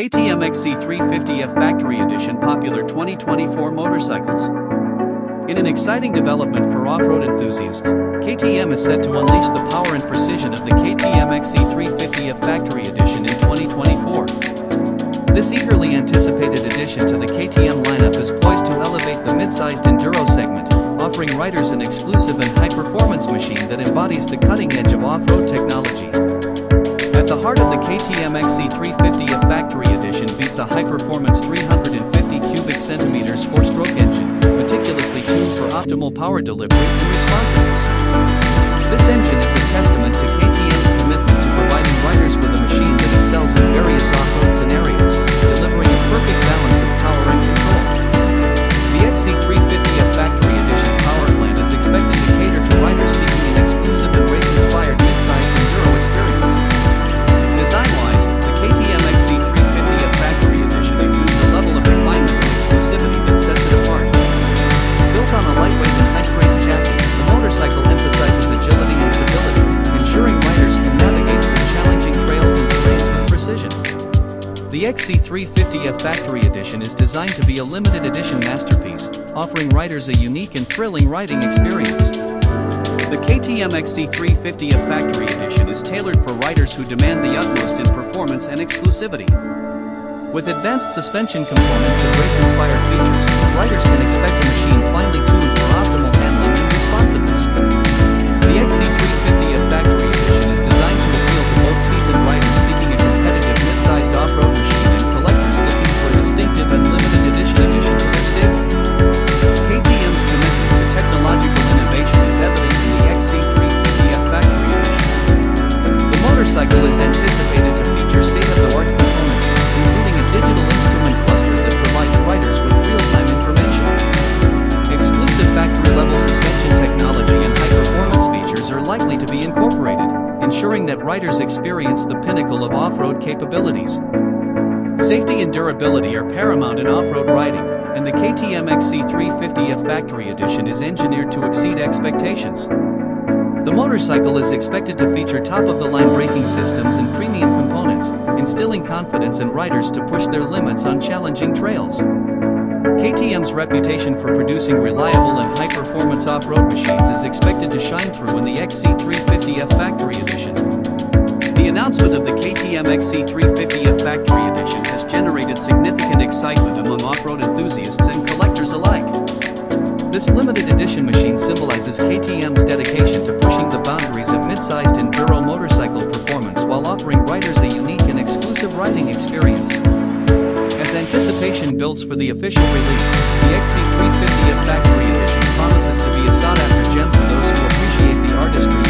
KTM XC 350F Factory Edition Popular 2024 Motorcycles. In an exciting development for off-road enthusiasts, KTM is set to unleash the power and precision of the KTM XC 350F Factory Edition in 2024. This eagerly anticipated addition to the KTM lineup is poised to elevate the mid-sized enduro segment, offering riders an exclusive and high-performance machine that embodies the cutting edge of off-road technology. At the heart of the KTM XC 350F Factory Edition beats a high-performance 350 cubic centimeters four-stroke engine, meticulously tuned for optimal power delivery and responsiveness. This engine is a testament to KTM's commitment to providing riders with a machine that excels in various off-road scenarios, delivering a perfect balance of power and control. The XC 350F Factory Edition's power plant is expected to cater to riders seeking an exclusive and race-inspired mid-sized enduro experience. Design-wise, the KTM XC 350F Factory Edition exudes a level of refinement and exclusivity that sets it apart. Built on a lightweight and high-strength chassis, the motorcycle emphasizes agility and stability, ensuring riders can navigate through challenging trails and terrains with precision. The XC 350F Factory Edition is designed to be a limited edition masterpiece, offering riders a unique and thrilling riding experience. The KTM XC 350F Factory Edition is tailored for riders who demand the utmost in performance and exclusivity. With advanced suspension components and race-inspired features, riders can expect a machine finely tuned for optimal handling and responsiveness. The XC 350F Factory Edition is designed to appeal to both seasoned riders seeking a competitive mid-sized off-road machine and collectors looking for a distinctive and limited edition to their stable. KTM's commitment to technological innovation is evident in the XC 350F Factory Edition. The motorcycle is anticipated to feature state-of-the-art components, including a digital instrument cluster that provides riders with real-time information. Exclusive factory-level suspension technology and high-performance features are likely to be incorporated, ensuring that riders experience the pinnacle of off-road capabilities. Safety and durability are paramount in off-road riding, and the KTM XC 350F Factory Edition is engineered to exceed expectations. The motorcycle is expected to feature top-of-the-line braking systems and premium components, instilling confidence in riders to push their limits on challenging trails. KTM's reputation for producing reliable and high-performance off-road machines is expected to shine through in the XC 350F Factory Edition. The announcement of the KTM XC 350F Factory Edition has generated significant excitement among off-road enthusiasts and collectors alike. This limited edition machine symbolizes KTM's dedication to pushing the boundaries of mid-sized enduro motorcycle performance while offering riders a unique and exclusive riding experience. As anticipation builds for the official release, the XC 350F Factory Edition promises to be a sought-after gem for those who appreciate the artistry